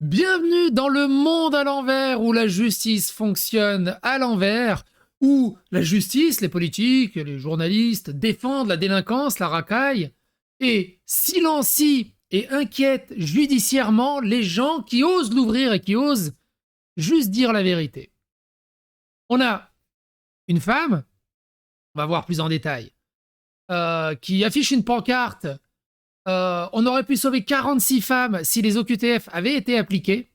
Bienvenue dans le monde à l'envers où la justice fonctionne à l'envers, où la justice, les politiques, les journalistes défendent la délinquance, la racaille, et silencient et inquiètent judiciairement les gens qui osent l'ouvrir et qui osent juste dire la vérité. On a une femme, on va voir plus en détail, qui affiche une pancarte. On aurait pu sauver 46 femmes si les OQTF avaient été appliqués.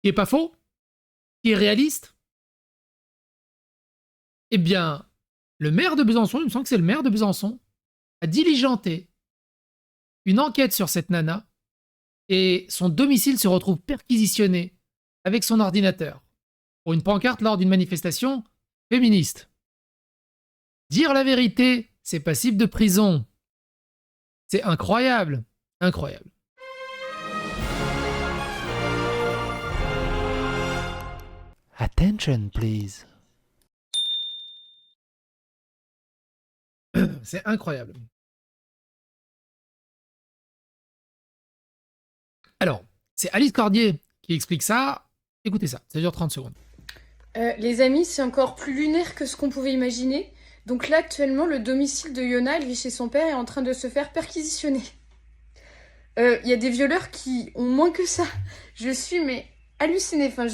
Qui est pas faux, qui est réaliste. Eh bien, le maire de Besançon, il me semble que c'est le maire de Besançon, a diligenté une enquête sur cette nana et son domicile se retrouve perquisitionné avec son ordinateur pour une pancarte lors d'une manifestation féministe. Dire la vérité, c'est passible de prison. C'est incroyable, incroyable. Attention, please. C'est incroyable. Alors, c'est Alice Cordier qui explique ça. Écoutez ça dure 30 secondes. Les amis, c'est encore plus lunaire que ce qu'on pouvait imaginer. Donc là, actuellement, le domicile de Yona, elle vit chez son père, est en train de se faire perquisitionner. Il y a des violeurs qui ont moins que ça. Je suis, mais hallucinée. Enfin,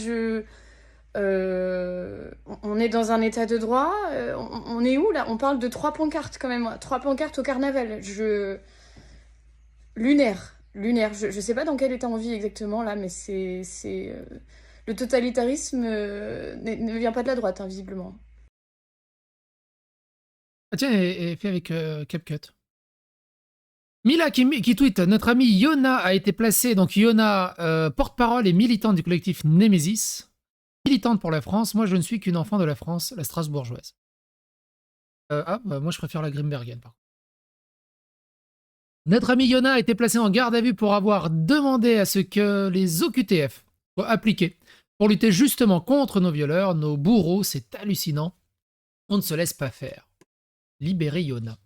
on est dans un état de droit. On est où, là? On parle de 3 pancartes, quand même. 3 pancartes au carnaval. Lunaire. Lunaire. Je sais pas dans quel état on vit exactement, là, mais le totalitarisme ne vient pas de la droite, hein, visiblement. Ah tiens, et fait avec CapCut. Mila qui tweet, notre amie Yona a été placée, donc Yona, porte-parole et militante du collectif Némésis, militante pour la France. Moi, je ne suis qu'une enfant de la France, la strasbourgeoise. Moi, je préfère la Grimbergen, par contre. Notre amie Yona a été placée en garde à vue pour avoir demandé à ce que les OQTF soient appliqués pour lutter justement contre nos violeurs, nos bourreaux. C'est hallucinant. On ne se laisse pas faire. Libérez Yona.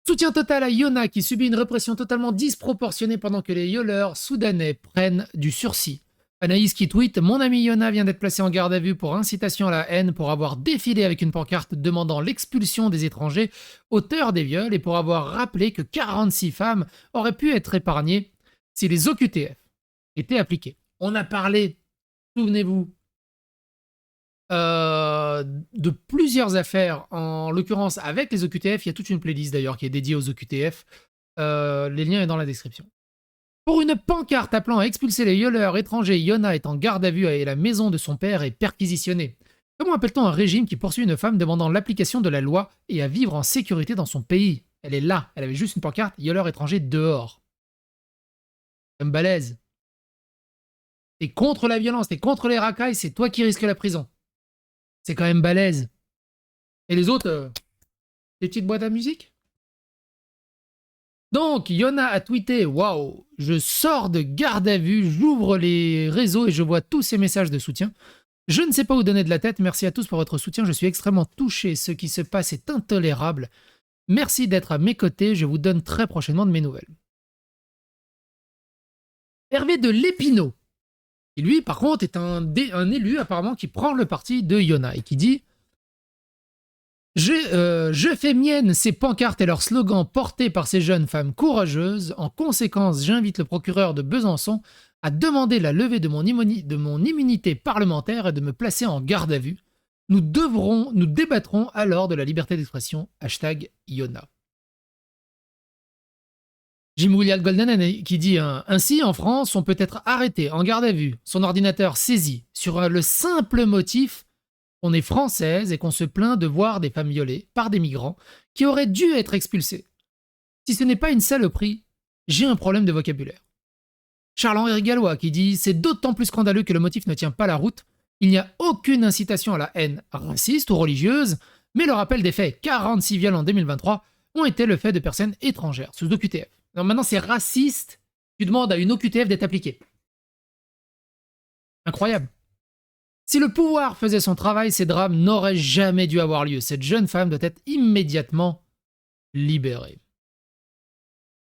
Soutien total à Yona qui subit une répression totalement disproportionnée pendant que les violeurs soudanais prennent du sursis. Anaïs qui tweet, mon ami Yona vient d'être placé en garde à vue pour incitation à la haine pour avoir défilé avec une pancarte demandant l'expulsion des étrangers auteurs des viols et pour avoir rappelé que 46 femmes auraient pu être épargnées si les OQTF étaient appliqués. On a parlé, souvenez-vous, de plusieurs affaires, en l'occurrence avec les OQTF. Il y a toute une playlist d'ailleurs qui est dédiée aux OQTF. Les liens sont dans la description. Pour une pancarte appelant à expulser les violeurs étrangers, Yona est en garde à vue et la maison de son père est perquisitionnée. Comment appelle-t-on un régime qui poursuit une femme demandant l'application de la loi et à vivre en sécurité dans son pays? Elle est là, elle avait juste une pancarte, violeur étranger dehors. Comme balèze. T'es contre la violence, t'es contre les racailles, c'est toi qui risques la prison. C'est quand même balèze. Et les autres, des petites boîtes à musique? Donc, Yona a tweeté, waouh, je sors de garde à vue, j'ouvre les réseaux et je vois tous ces messages de soutien. Je ne sais pas où donner de la tête, merci à tous pour votre soutien, je suis extrêmement touché, ce qui se passe est intolérable. Merci d'être à mes côtés, je vous donne très prochainement de mes nouvelles. Hervé de Lépinot, qui lui, par contre, est un élu apparemment qui prend le parti de Yona et qui dit je fais mienne ces pancartes et leurs slogans portés par ces jeunes femmes courageuses. En conséquence, j'invite le procureur de Besançon à demander la levée de mon immunité parlementaire et de me placer en garde à vue. Nous débattrons alors de la liberté d'expression. #Yona. Jim William Golden qui dit ainsi, en France, on peut être arrêté en garde à vue, son ordinateur saisi, sur le simple motif qu'on est française et qu'on se plaint de voir des femmes violées par des migrants qui auraient dû être expulsés. Si ce n'est pas une saloperie, j'ai un problème de vocabulaire. Charles-Henri Gallois qui dit « C'est d'autant plus scandaleux que le motif ne tient pas la route. Il n'y a aucune incitation à la haine raciste ou religieuse, mais le rappel des faits, 46 viols en 2023, ont été le fait de personnes étrangères, sous OQTF. Alors maintenant c'est raciste, tu demandes à une OQTF d'être appliquée. Incroyable. Si le pouvoir faisait son travail, ces drames n'auraient jamais dû avoir lieu. Cette jeune femme doit être immédiatement libérée.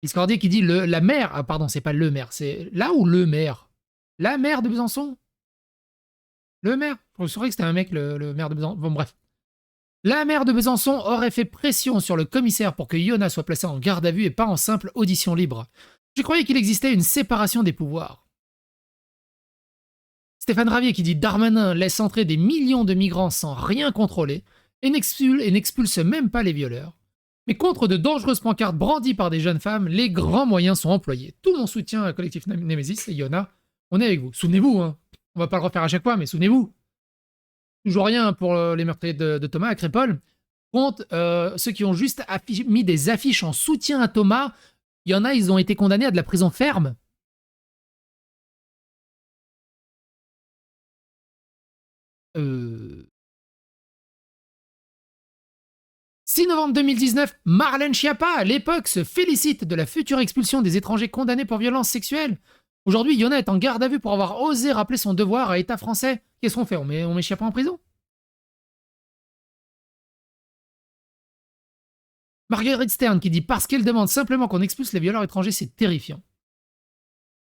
Discordier qui dit la maire. Ah, pardon, c'est pas le maire. C'est là ou le maire? La maire de Besançon? Le maire? Je saurais que c'était un mec, le maire de Besançon. Bon, bref. La maire de Besançon aurait fait pression sur le commissaire pour que Yona soit placé en garde à vue et pas en simple audition libre. Je croyais qu'il existait une séparation des pouvoirs. Stéphane Ravier qui dit Darmanin laisse entrer des millions de migrants sans rien contrôler et n'expulse même pas les violeurs. Mais contre de dangereuses pancartes brandies par des jeunes femmes, les grands moyens sont employés. Tout mon soutien à Collectif Nemesis et Yona, on est avec vous. Souvenez-vous, hein, on va pas le refaire à chaque fois, mais souvenez-vous. Toujours rien pour les meurtriers de Thomas à Crépol. Contre ceux qui ont juste mis des affiches en soutien à Thomas, il y en a, ils ont été condamnés à de la prison ferme. 6 novembre 2019, Marlène Schiappa, à l'époque, se félicite de la future expulsion des étrangers condamnés pour violences sexuelles. Aujourd'hui, Yona est en garde à vue pour avoir osé rappeler son devoir à l'État français. Qu'est-ce qu'on fait? On met Schiappa en prison? Marguerite Stern qui dit parce qu'elle demande simplement qu'on expulse les violeurs étrangers, c'est terrifiant.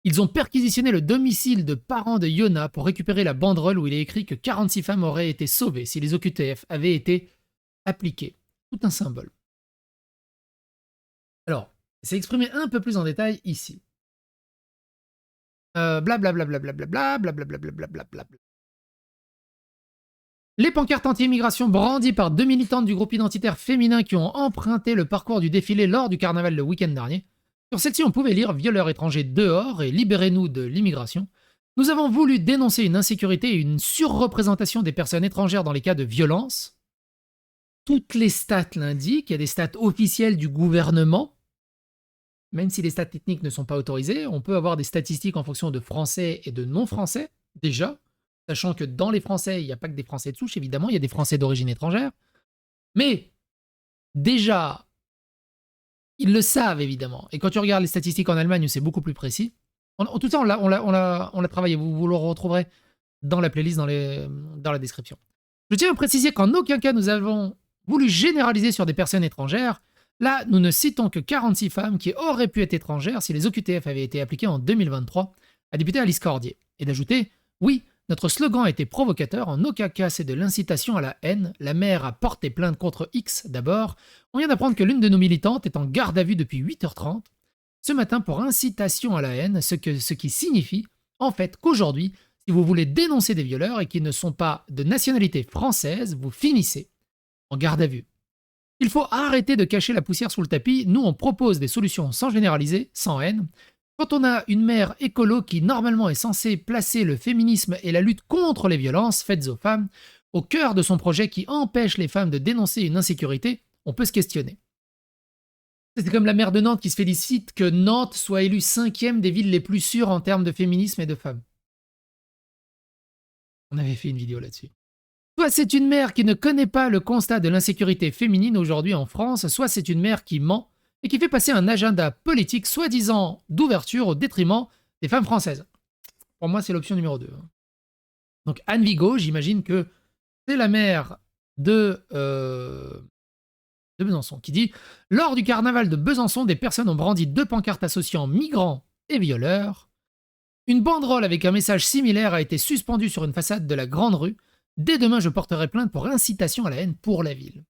Ils ont perquisitionné le domicile de parents de Yona pour récupérer la banderole où il est écrit que 46 femmes auraient été sauvées si les OQTF avaient été appliqués. Tout un symbole. Alors, c'est exprimé un peu plus en détail ici. Blablabla. Les pancartes anti-immigration brandies par 2 militantes du groupe identitaire féminin qui ont emprunté le parcours du défilé lors du carnaval le week-end dernier. Sur celle-ci, on pouvait lire « Violeurs étrangers dehors et libérez-nous de l'immigration ». Nous avons voulu dénoncer une insécurité et une surreprésentation des personnes étrangères dans les cas de violence. Toutes les stats l'indiquent, il y a des stats officielles du gouvernement. Même si les stats techniques ne sont pas autorisées, on peut avoir des statistiques en fonction de français et de non-français, déjà. Sachant que dans les Français, il n'y a pas que des Français de souche, évidemment, il y a des Français d'origine étrangère. Mais, déjà, ils le savent, évidemment. Et quand tu regardes les statistiques en Allemagne, c'est beaucoup plus précis. Tout ça, on l'a travaillé. Vous le retrouverez dans la playlist, dans la description. Je tiens à préciser qu'en aucun cas, nous avons voulu généraliser sur des personnes étrangères. Là, nous ne citons que 46 femmes qui auraient pu être étrangères si les OQTF avaient été appliqués en 2023, a débuté Alice Cordier. Et d'ajouter, oui, notre slogan a été provocateur, en aucun cas c'est de l'incitation à la haine. La maire a porté plainte contre X d'abord. On vient d'apprendre que l'une de nos militantes est en garde à vue depuis 8h30 ce matin pour incitation à la haine, ce qui signifie en fait qu'aujourd'hui, si vous voulez dénoncer des violeurs et qui ne sont pas de nationalité française, vous finissez en garde à vue. Il faut arrêter de cacher la poussière sous le tapis. Nous, on propose des solutions sans généraliser, sans haine. Quand on a une mère écolo qui, normalement, est censée placer le féminisme et la lutte contre les violences faites aux femmes au cœur de son projet qui empêche les femmes de dénoncer une insécurité, on peut se questionner. C'est comme la maire de Nantes qui se félicite que Nantes soit élue 5e des villes les plus sûres en termes de féminisme et de femmes. On avait fait une vidéo là-dessus. Soit c'est une mère qui ne connaît pas le constat de l'insécurité féminine aujourd'hui en France, soit c'est une mère qui ment et qui fait passer un agenda politique soi-disant d'ouverture au détriment des femmes françaises. Pour moi, c'est l'option numéro 2. Donc Anne Vigo, j'imagine que c'est la mère de Besançon, qui dit « Lors du carnaval de Besançon, des personnes ont brandi 2 pancartes associant migrants et violeurs. Une banderole avec un message similaire a été suspendue sur une façade de la Grande Rue. Dès demain, je porterai plainte pour incitation à la haine pour la ville. »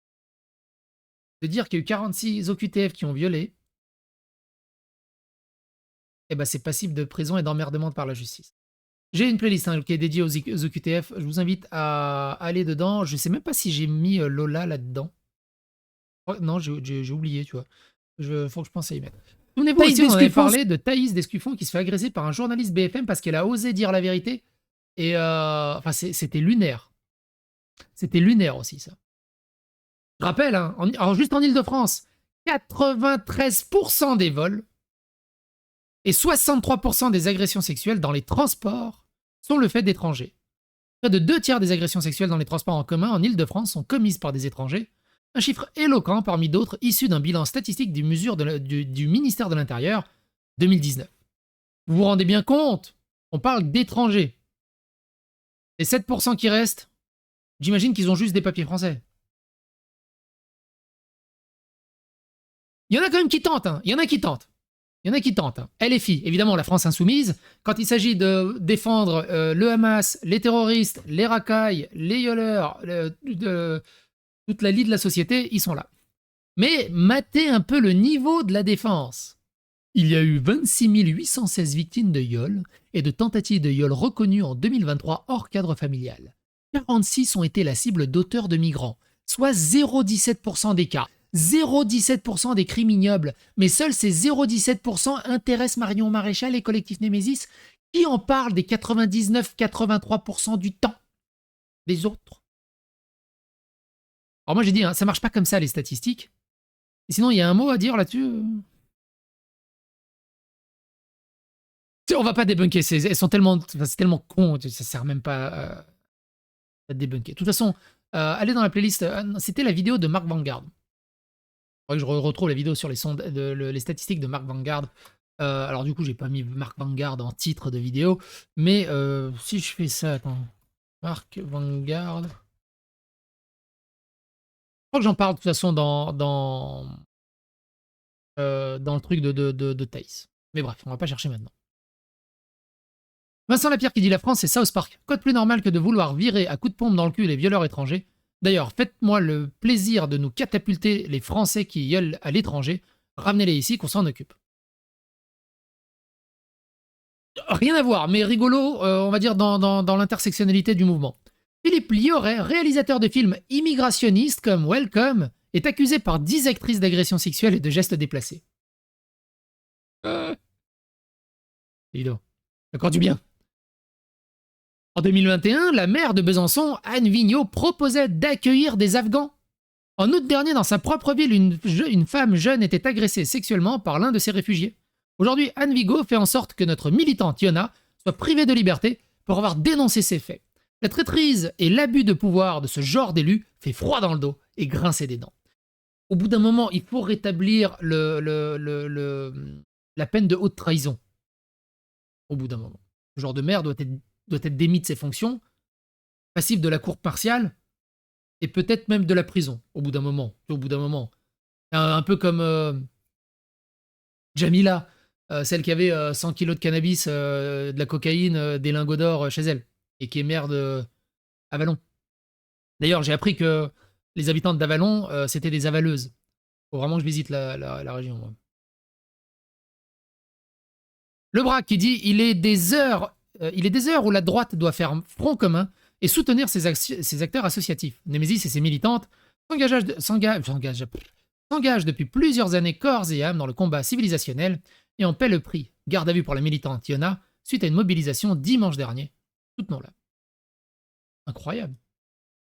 De dire qu'il y a eu 46 OQTF qui ont violé, eh ben c'est passible de prison et d'emmerdement par la justice. J'ai une playlist qui est dédiée aux OQTF, je vous invite à aller dedans. Je sais même pas si j'ai mis Lola là-dedans. Oh, non, j'ai oublié, tu vois. Faut que je pense à y mettre. Souvenez-vous aussi, on avait parlé de Thaïs Descuffon qui se fait agresser par un journaliste BFM parce qu'elle a osé dire la vérité. Et enfin, c'était lunaire. C'était lunaire aussi, ça. Je rappelle, hein, alors juste en Ile-de-France, 93% des vols et 63% des agressions sexuelles dans les transports sont le fait d'étrangers. Près de 2/3 des agressions sexuelles dans les transports en commun en Ile-de-France sont commises par des étrangers, un chiffre éloquent parmi d'autres issu d'un bilan statistique du ministère de l'Intérieur 2019. Vous vous rendez bien compte? On parle d'étrangers. Les 7% qui restent, j'imagine qu'ils ont juste des papiers français. Il y en a quand même qui tentent, hein. Il y en a qui tentent. Il y en a qui tentent. Hein. LFI, évidemment, la France insoumise. Quand il s'agit de défendre le Hamas, les terroristes, les racailles, les violeurs, toute la lie de la société, ils sont là. Mais matez un peu le niveau de la défense. Il y a eu 26 816 victimes de viol et de tentatives de viol reconnues en 2023 hors cadre familial. 46 ont été la cible d'auteurs de migrants, soit 0,17% des cas. 0,17% des crimes ignobles, mais seuls ces 0,17% intéressent Marion Maréchal et Collectif Némésis, qui en parlent des 99-83% du temps. Les autres. Alors moi j'ai dit, hein, ça marche pas comme ça les statistiques. Et sinon il y a un mot à dire là-dessus. On va pas débunker, elles sont tellement, c'est tellement con, ça sert même pas à débunker. De toute façon, allez dans la playlist, c'était la vidéo de Mark Vanguard. Que je retrouve la vidéo sur les statistiques de Mark Vanguard. Alors du coup, j'ai pas mis Mark Vanguard en titre de vidéo, mais si je fais ça, attends, Mark Vanguard. Je crois que j'en parle de toute façon dans le truc de Thaïs. Mais bref, on va pas chercher maintenant. Vincent Lapierre qui dit la France, c'est South Park. Quoi de plus normal que de vouloir virer à coups de pompe dans le cul les violeurs étrangers? D'ailleurs, faites-moi le plaisir de nous catapulter les Français qui violent à l'étranger. Ramenez-les ici, qu'on s'en occupe. Rien à voir, mais rigolo, on va dire, dans l'intersectionnalité du mouvement. Philippe Lioré, réalisateur de films immigrationnistes comme Welcome, est accusé par 10 actrices d'agression sexuelle et de gestes déplacés. Lido, encore du bien. En 2021, la maire de Besançon, Anne Vigneault, proposait d'accueillir des Afghans. En août dernier, dans sa propre ville, une femme jeune était agressée sexuellement par l'un de ses réfugiés. Aujourd'hui, Anne Vigneault fait en sorte que notre militante Yona soit privée de liberté pour avoir dénoncé ces faits. La traîtrise et l'abus de pouvoir de ce genre d'élu fait froid dans le dos et grincer des dents. Au bout d'un moment, il faut rétablir la peine de haute trahison. Au bout d'un moment. Ce genre de maire doit être démis de ses fonctions, passif de la cour martiale, et peut-être même de la prison, au bout d'un moment. Un peu comme Jamila, celle qui avait 100 kilos de cannabis, de la cocaïne, des lingots d'or chez elle, et qui est maire d'Avalon. D'ailleurs, j'ai appris que les habitantes d'Avalon, c'était des avaleuses. Faut vraiment que je visite la région. Moi. Le Braque qui dit il est des heures où la droite doit faire front commun et soutenir ses acteurs associatifs. Némésis et ses militantes s'engagent depuis plusieurs années corps et âme dans le combat civilisationnel et en paient le prix. Garde à vue pour la militante Yona suite à une mobilisation dimanche dernier. Soutenons-la. Incroyable.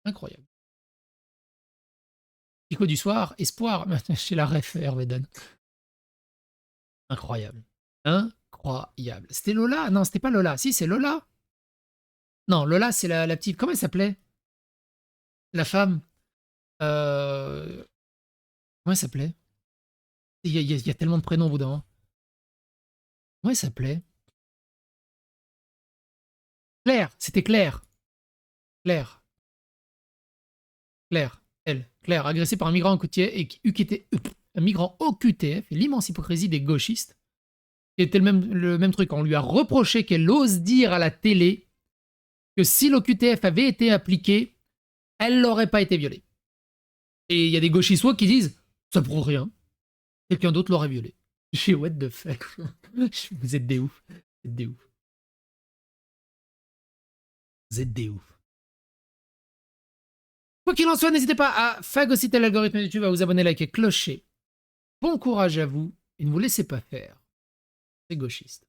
Incroyable. Pico du soir, espoir, chez la ref Hervé donne. Incroyable. Incroyable. C'était Lola? Non, c'était pas Lola. Si, c'est Lola. Non, Lola, c'est la petite. Comment elle s'appelait? La femme. Comment elle s'appelait? Il y a tellement de prénoms au bout d'un moment. Comment elle s'appelait? Claire, c'était Claire. Claire. Claire, elle. Claire, agressée par un migrant un migrant OQTF, et l'immense hypocrisie des gauchistes. C'était le même truc. On lui a reproché qu'elle ose dire à la télé que si l'OQTF avait été appliqué, elle n'aurait pas été violée. Et il y a des gauchistes qui disent ça prouve rien. Quelqu'un d'autre l'aurait violée. Je suis what the fuck. Vous êtes des ouf. Vous êtes des ouf. Vous êtes des ouf. Quoi qu'il en soit, n'hésitez pas à phagocyter l'algorithme de YouTube, à vous abonner, liker, clocher. Bon courage à vous et ne vous laissez pas faire. C'est gauchiste.